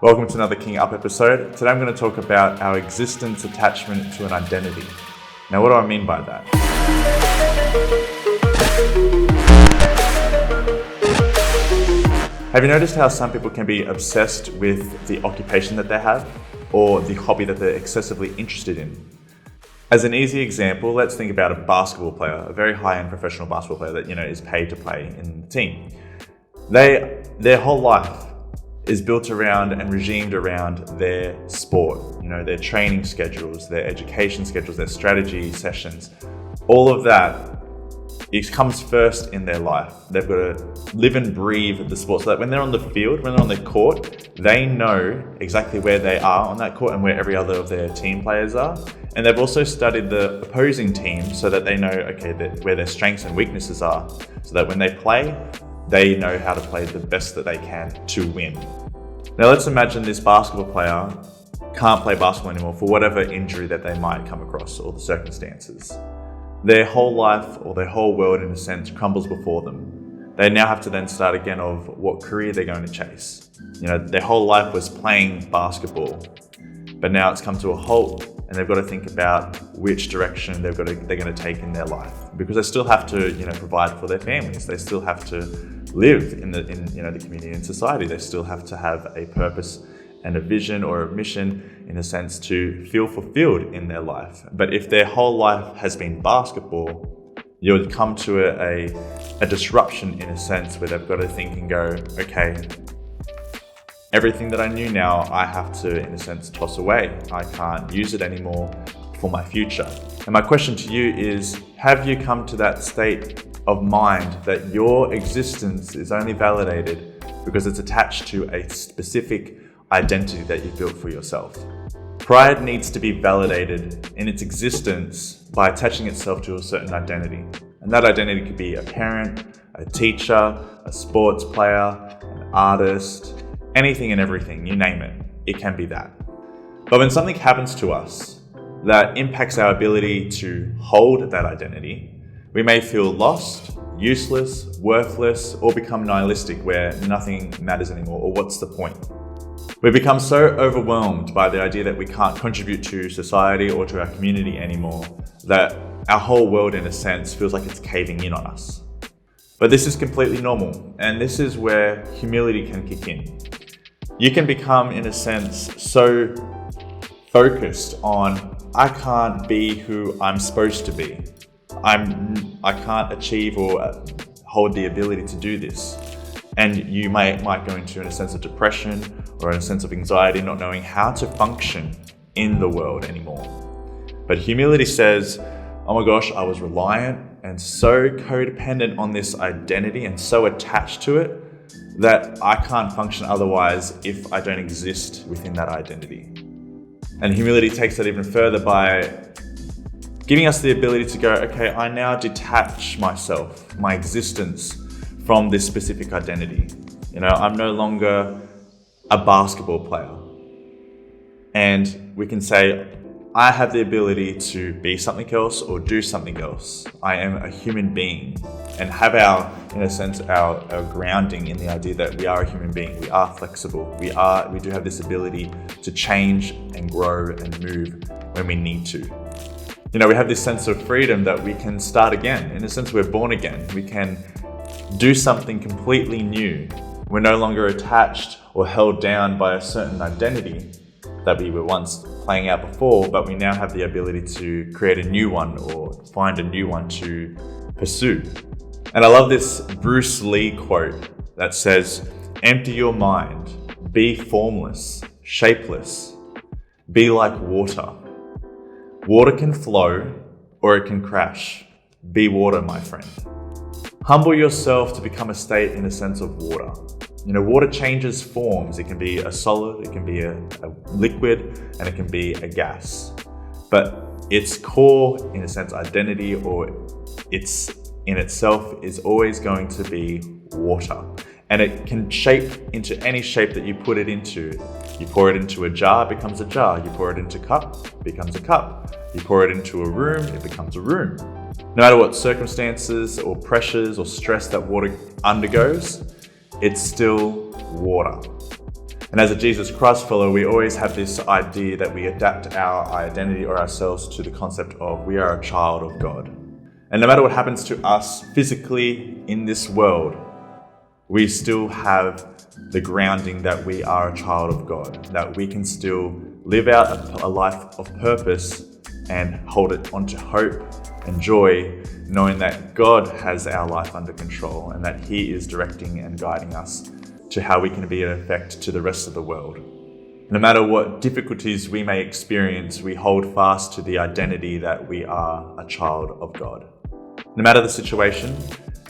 Welcome to another King Up episode. Today I'm going to talk about our existence attachment to an identity. Now, what do I mean by that? Have you noticed how some people can be obsessed with the occupation that they have or the hobby that they're excessively interested in? As an easy example, let's think about a basketball player, a very high-end professional basketball player that is paid to play in the team. Their whole life is built around and regimed around their sport, their training schedules, their education schedules, their strategy sessions. All of that, it comes first in their life. They've got to live and breathe the sport so that when they're on the field, when they're on the court, they know exactly where they are on that court and where every other of their team players are. And they've also studied the opposing team so that they know, where their strengths and weaknesses are, so that when they play, they know how to play the best that they can to win. Now let's imagine this basketball player can't play basketball anymore for whatever injury that they might come across or the circumstances. Their whole life or their whole world, in a sense, crumbles before them. They now have to then start again of what career they're going to chase. Their whole life was playing basketball, but now it's come to a halt and they've got to think about which direction they're going to take in their life, because they still have to provide for their families. They still have to live in the community and society. They still have to have a purpose and a vision or a mission, in a sense, to feel fulfilled in their life. But if their whole life has been basketball, you'll come to a disruption, in a sense, where they've got to think and go, okay, everything that I knew now, I have to, in a sense, toss away. I can't use it anymore for my future. And my question to you is, have you come to that state of mind that your existence is only validated because it's attached to a specific identity that you've built for yourself? Pride needs to be validated in its existence by attaching itself to a certain identity. And that identity could be a parent, a teacher, a sports player, an artist, anything and everything, you name it, it can be that. But when something happens to us that impacts our ability to hold that identity, we may feel lost, useless, worthless, or become nihilistic, where nothing matters anymore, or what's the point? We become so overwhelmed by the idea that we can't contribute to society or to our community anymore that our whole world, in a sense, feels like it's caving in on us. But this is completely normal, and this is where humility can kick in. You can become, in a sense, so focused on, I can't be who I'm supposed to be. I can't achieve or hold the ability to do this. And you might go into, in a sense of depression or in a sense of anxiety, not knowing how to function in the world anymore. But humility says, oh my gosh, I was reliant and so codependent on this identity and so attached to it that I can't function otherwise if I don't exist within that identity. And humility takes that even further by giving us the ability to go, okay, I now detach myself, my existence, from this specific identity. I'm no longer a basketball player. And we can say, I have the ability to be something else or do something else. I am a human being, and have our grounding in the idea that we are a human being. We are flexible. We do have this ability to change and grow and move when we need to. We have this sense of freedom that we can start again. In a sense, we're born again. We can do something completely new. We're no longer attached or held down by a certain identity that we were once playing out before, but we now have the ability to create a new one or find a new one to pursue. And I love this Bruce Lee quote that says, empty your mind, be formless, shapeless, be like water. Water can flow or it can crash. Be water, my friend. Humble yourself to become a state, in a sense, of water. Water changes forms. It can be a solid, it can be a liquid, and it can be a gas. But its core, in a sense, identity or its in itself is always going to be water. And it can shape into any shape that you put it into. You pour it into a jar, it becomes a jar. You pour it into a cup, it becomes a cup. You pour it into a room, it becomes a room. No matter what circumstances or pressures or stress that water undergoes, it's still water. And as a Jesus Christ follower, we always have this idea that we adapt our identity or ourselves to the concept of we are a child of God. And no matter what happens to us physically in this world, we still have the grounding that we are a child of God, that we can still live out a life of purpose and hold it onto hope and joy, knowing that God has our life under control and that He is directing and guiding us to how we can be an effect to the rest of the world. No matter what difficulties we may experience, we hold fast to the identity that we are a child of God. No matter the situation,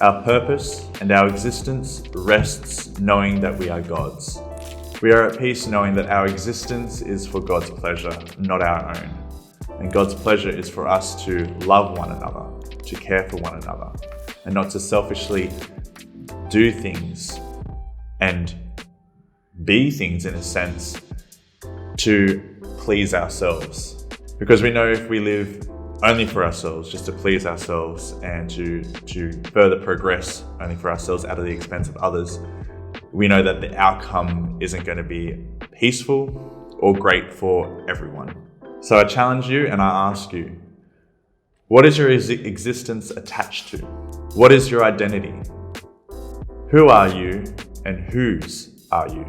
our purpose and our existence rests knowing that we are God's. We are at peace knowing that our existence is for God's pleasure, not our own. And God's pleasure is for us to love one another, to care for one another, and not to selfishly do things and be things in a sense to please ourselves. Because we know if we live only for ourselves, just to please ourselves and to further progress only for ourselves out of the expense of others, we know that the outcome isn't going to be peaceful or great for everyone. So I challenge you and I ask you, what is your existence attached to? What is your identity? Who are you and whose are you?